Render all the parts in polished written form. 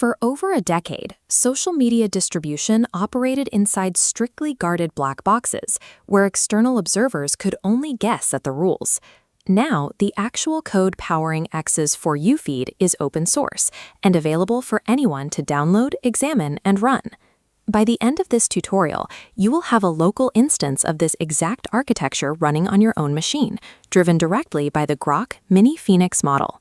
For over a decade, social media distribution operated inside strictly guarded black boxes, where external observers could only guess at the rules. Now, the actual code powering X's For You feed is open source and available for anyone to download, examine, and run. By the end of this tutorial, you will have a local instance of this exact architecture running on your own machine, driven directly by the Grok Mini Phoenix model.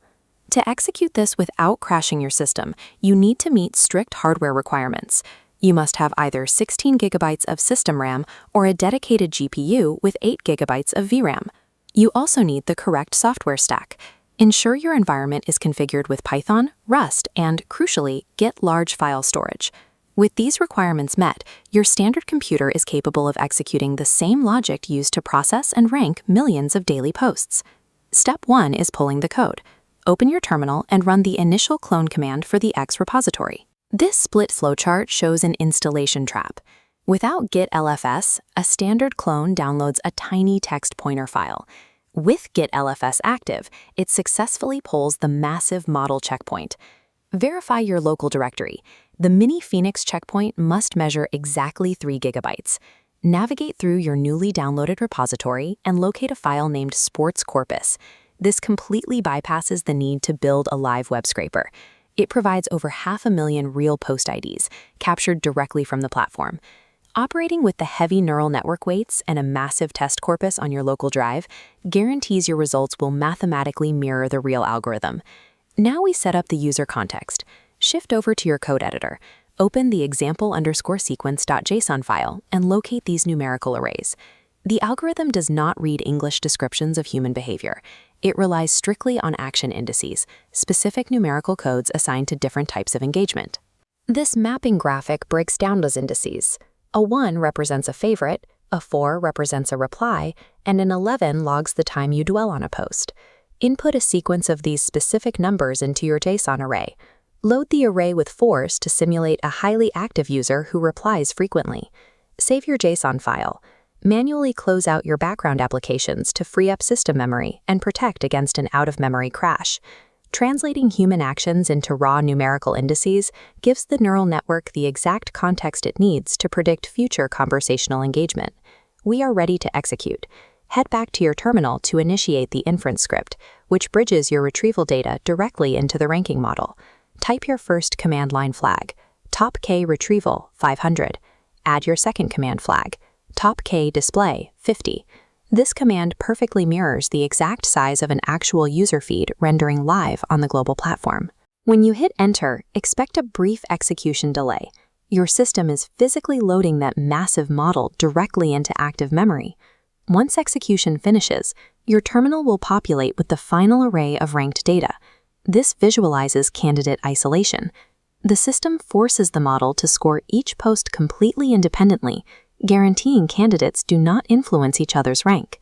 To execute this without crashing your system, you need to meet strict hardware requirements. You must have either 16 gigabytes of system RAM or a dedicated GPU with 8 gigabytes of VRAM. You also need the correct software stack. Ensure your environment is configured with Python, Rust, and, crucially, Git large file storage. With these requirements met, your standard computer is capable of executing the same logic used to process and rank millions of daily posts. Step 1 is pulling the code. Open your terminal and run the initial clone command for the X repository. This split flowchart shows an installation trap. Without git lfs, a standard clone downloads a tiny text pointer file. With git lfs active, it successfully pulls the massive model checkpoint. Verify your local directory. The Mini Phoenix checkpoint must measure exactly 3 gigabytes. Navigate through your newly downloaded repository and locate a file named Sports Corpus. This completely bypasses the need to build a live web scraper. It provides over 500,000 real post IDs, captured directly from the platform. Operating with the heavy neural network weights and a massive test corpus on your local drive guarantees your results will mathematically mirror the real algorithm. Now we set up the user context. Shift over to your code editor. Open the example_sequence.json file and locate these numerical arrays. The algorithm does not read English descriptions of human behavior. It relies strictly on action indices, specific numerical codes assigned to different types of engagement. This mapping graphic breaks down those indices. A 1 represents a favorite, a 4 represents a reply, and an 11 logs the time you dwell on a post. Input a sequence of these specific numbers into your JSON array. Load the array with 4s to simulate a highly active user who replies frequently. Save your JSON file. Manually close out your background applications to free up system memory and protect against an out-of-memory crash. Translating human actions into raw numerical indices gives the neural network the exact context it needs to predict future conversational engagement. We are ready to execute. Head back to your terminal to initiate the inference script, which bridges your retrieval data directly into the ranking model. Type your first command line flag, top K retrieval 500. Add your second command flag, top K display 50. This command perfectly mirrors the exact size of an actual user feed rendering live on the global platform. When you hit enter, expect a brief execution delay. Your system is physically loading that massive model directly into active memory. Once execution finishes, your terminal will populate with the final array of ranked data. This visualizes candidate isolation. The system forces the model to score each post completely independently, guaranteeing candidates do not influence each other's rank.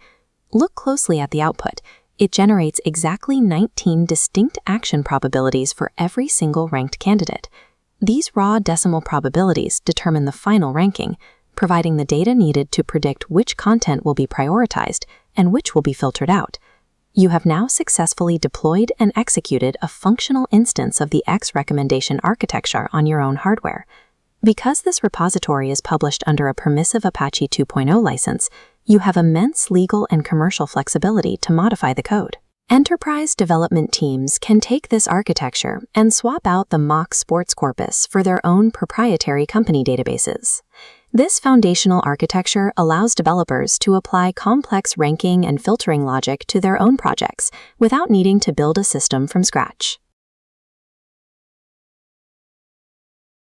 Look closely at the output. It generates exactly 19 distinct action probabilities for every single ranked candidate. These raw decimal probabilities determine the final ranking, providing the data needed to predict which content will be prioritized and which will be filtered out. You have now successfully deployed and executed a functional instance of the X recommendation architecture on your own hardware. Because this repository is published under a permissive Apache 2.0 license, you have immense legal and commercial flexibility to modify the code. Enterprise development teams can take this architecture and swap out the mock sports corpus for their own proprietary company databases. This foundational architecture allows developers to apply complex ranking and filtering logic to their own projects without needing to build a system from scratch.